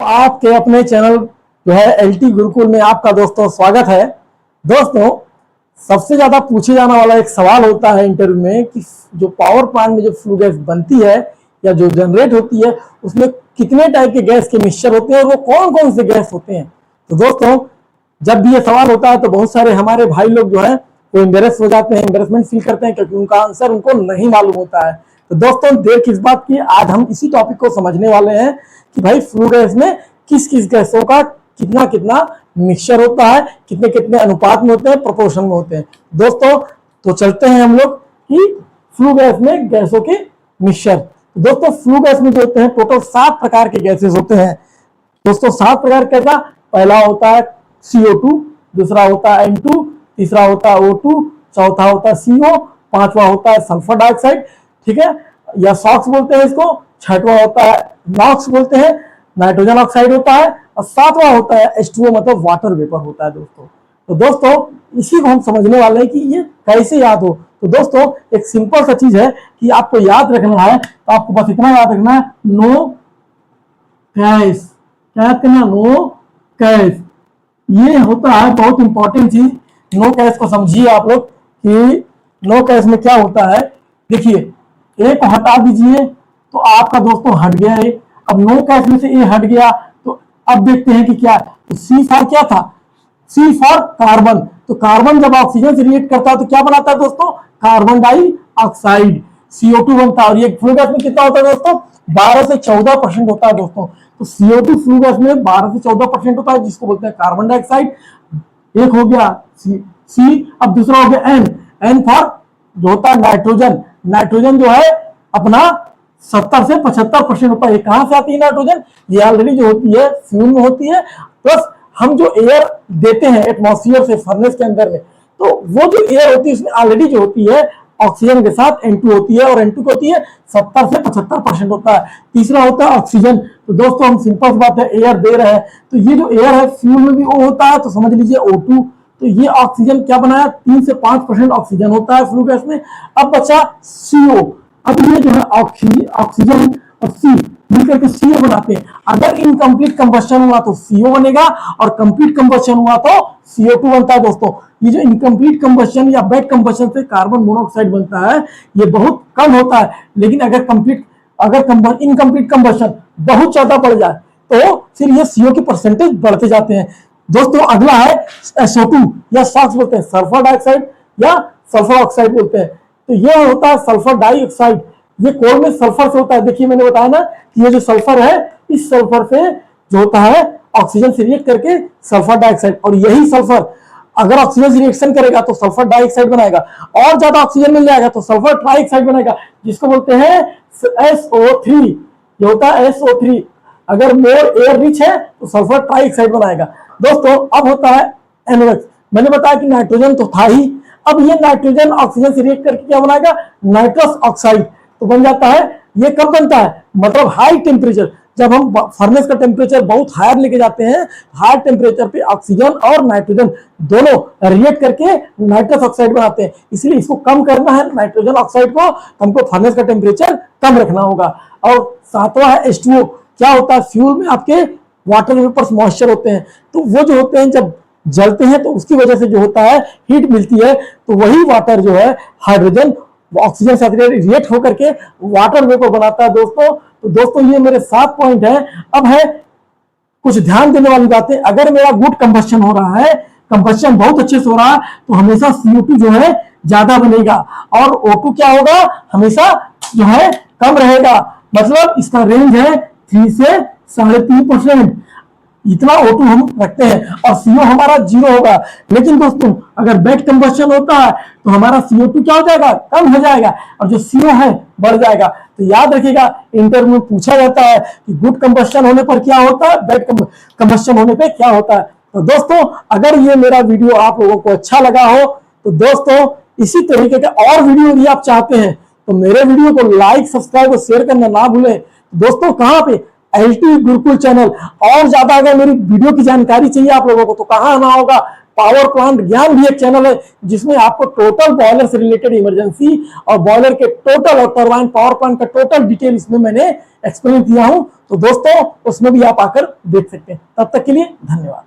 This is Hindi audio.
आपके अपने चैनल जो है एलटी गुरुकुल में आपका दोस्तों स्वागत है। दोस्तों, सबसे ज्यादा पूछे जाने वाला एक सवाल होता है इंटरव्यू में कि जो पावर प्लांट में जो फ्लू गैस बनती है या जो जनरेट होती है उसमें कितने टाइप के गैस के मिक्सचर होते हैं और वो कौन कौन से गैस होते हैं। तो दोस्तों, जब भी ये सवाल होता है तो बहुत सारे हमारे भाई लोग जो है वो एम्बेरस हो जाते हैं, एम्बेरसमेंट फील करते हैं क्योंकि उनका आंसर उनको नहीं मालूम होता है। तो दोस्तों, देर किस बात की, आज हम इसी टॉपिक को समझने वाले हैं कि भाई फ्लू गैस में किस किस गैसों का कितना कितना मिक्सचर होता है, कितने कितने अनुपात में होते हैं, प्रोपोर्शन में होते हैं। दोस्तों, तो चलते हैं हम लोग कि फ्लू गैस में गैसों के मिक्सचर। दोस्तों, फ्लू गैस में जो होते हैं टोटल 7 प्रकार के गैसेस होते हैं। दोस्तों, 7 प्रकार कैसा, पहला होता है CO2, दूसरा होता है N2, तीसरा होता है O2, चौथा होता है CO, पांचवा होता है सल्फर डाइऑक्साइड, ठीक है, या सॉक्स बोलते हैं इसको, छठवां होता है नॉक्स बोलते हैं, नाइट्रोजन ऑक्साइड होता है, और सातवां होता है H2O मतलब वाटर वेपर होता है। दोस्तों, तो दोस्तों इसी को हम समझने वाले हैं कि ये कैसे याद हो। तो दोस्तों, एक सिंपल सा चीज है कि आपको याद रखना है, तो आपको बस इतना याद रखना है, नो गैस। क्या याद करना, नो गैस। ये होता है बहुत इंपॉर्टेंट चीज। नो कैश को समझिए आप लोग कि नो कैश में क्या होता है। देखिए, ए को हटा दीजिए तो आपका दोस्तों हट गया है। अब नो कैश में से ए हट गया तो अब देखते हैं कि क्या, तो सी फॉर क्या था, सी फॉर कार्बन। तो कार्बन जब ऑक्सीजन से रिएक्ट करता है तो क्या बनाता है दोस्तों, कार्बन डाइऑक्साइड, CO2 बनता है। और ये फ्लू गैस में कितना होता है दोस्तों, 12 से 14% होता है दोस्तों। तो CO2 फ्लू गैस में 12 से 14% होता है, जिसको बोलते हैं कार्बन डाइऑक्साइड। एक हो गया सी, अब दूसरा हो गया एन फॉर जो होता है नाइट्रोजन। नाइट्रोजन जो है अपना 70 से 75% होता है। कहां से आती है नाइट्रोजन, ये ऑलरेडी जो होती है फ्यूल में होती है, प्लस हम जो एयर देते हैं एटमॉस्फेयर से फर्नेस के अंदर में, तो वो जो एयर होती है उसमें ऑलरेडी जो होती है ऑक्सीजन के साथ N2 होती है, और N2 को होती है 70 से 75% होता है। तीसरा होता है ऑक्सीजन। तो दोस्तों, हम सिंपल बात है, एयर दे रहे हैं तो ये जो एयर है फ्यूल में भी वो होता है, तो समझ लीजिए O2। तो ये ऑक्सीजन क्या बनाया, 3 से 5% ऑक्सीजन होता है फ्लू गैस में। अब बचा CO। अब ये जो है ऑक्सीजन और C मिलकर के CO बनाते हैं। अगर इनकम्प्लीट कंबस्शन हुआ तो CO बनेगा, और कंप्लीट कंबस्शन हुआ तो CO2 बनता है। दोस्तों, ये जो इनकम्प्लीट कंबस्शन या बैड कंबस्शन से कार्बन मोनोऑक्साइड बनता है, ये बहुत कम होता है। लेकिन अगर इनकम्प्लीट कंबस्शन बहुत ज्यादा बढ़ जाए तो फिर ये CO के परसेंटेज बढ़ते जाते हैं। दोस्तों, अगला है SO2 या सॉक्स बोलते हैं, सल्फर डाइऑक्साइड या सल्फर ऑक्साइड बोलते हैं। तो ये होता है सल्फर डाइऑक्साइड, ये कोल में सल्फर से होता है। देखिए, मैंने बताया ना कि ये जो सल्फर है, इस सल्फर से जो होता है ऑक्सीजन से रिएक्ट करके सल्फर डाइऑक्साइड, और यही सल्फर अगर ऑक्सीजन से रिएक्शन करेगा तो सल्फर डाइऑक्साइड बनाएगा, और ज्यादा ऑक्सीजन मिल जाएगा तो सल्फर ट्राइऑक्साइड बनेगा, जिसको बोलते हैं SO3। ये होता है SO3। अगर मोर एयर रिच है तो सल्फर ट्राइऑक्साइड बनाएगा। दोस्तों, अब होता है NOx। मैंने बताया कि नाइट्रोजन तो था ही, अब ये नाइट्रोजन ऑक्सीजन से रिएक्ट करके क्या बनाएगा, नाइट्रस ऑक्साइड तो बन जाता है। ये कब बनता है, मतलब हाई टेम्परेचर, जब हम फर्नेस का टेम्परेचर बहुत हायर लेके जाते हैं, हायर टेम्परेचर पे ऑक्सीजन और नाइट्रोजन दोनों रिएक्ट करके नाइट्रस ऑक्साइड बनाते हैं। इसलिए इसको कम करना है नाइट्रोजन ऑक्साइड को, हमको फर्नेस का टेम्परेचर कम रखना होगा। और सातवां है H2O। क्या होता है, फ्यूल में आपके वाटर वेपर्स मॉइस्चर होते हैं, तो वो जो होते हैं जब जलते हैं तो उसकी वजह से जो होता है हीट मिलती है, तो वही वाटर जो है हाइड्रोजन ऑक्सीजन से रिएक्ट होकर के वाटर वेपर बनाता है। दोस्तों, तो दोस्तों ये मेरे 7 पॉइंट हैं। अब है कुछ ध्यान देने वाली बातें। अगर मेरा गुड कंबस्शन हो रहा है, कंबस्शन बहुत अच्छे से हो रहा है, तो हमेशा CO2 जो है ज्यादा बनेगा, और O2 क्या होगा, हमेशा जो है कम रहेगा। मतलब इसका रेंज है 3 से 3.5%, इतना O2 हम रखते हैं, और CO हमारा 0 होगा। लेकिन दोस्तों, अगर बैड कंबस्शन होता है तो हमारा CO2 क्या हो जाएगा, कम हो जाएगा, और जो CO है बढ़ जाएगा। तो याद रखिएगा, इंटरव्यू में पूछा जाता है कि गुड कंबस्शन होने पर क्या होता है, बैड कंबस्शन होने पर क्या होता है। तो दोस्तों, अगर ये मेरा वीडियो आप लोगों को अच्छा लगा हो तो दोस्तों इसी तरीके के और वीडियो यदि आप चाहते हैं तो मेरे वीडियो को लाइक, सब्सक्राइब और शेयर करना ना भूलें। दोस्तों, कहां पे, एलटी गुरुकुल चैनल। और ज्यादा अगर मेरी वीडियो की जानकारी चाहिए आप लोगों को तो कहां आना होगा, पावर प्लांट ज्ञान भी एक चैनल है जिसमें आपको टोटल बॉयलर से रिलेटेड इमरजेंसी और बॉयलर के टोटल और टरबाइन पावर प्लांट का टोटल डिटेल इसमें मैंने एक्सप्लेन किया हूं। तो दोस्तों उसमें भी आप आकर देख सकते हैं। तब तक के लिए धन्यवाद।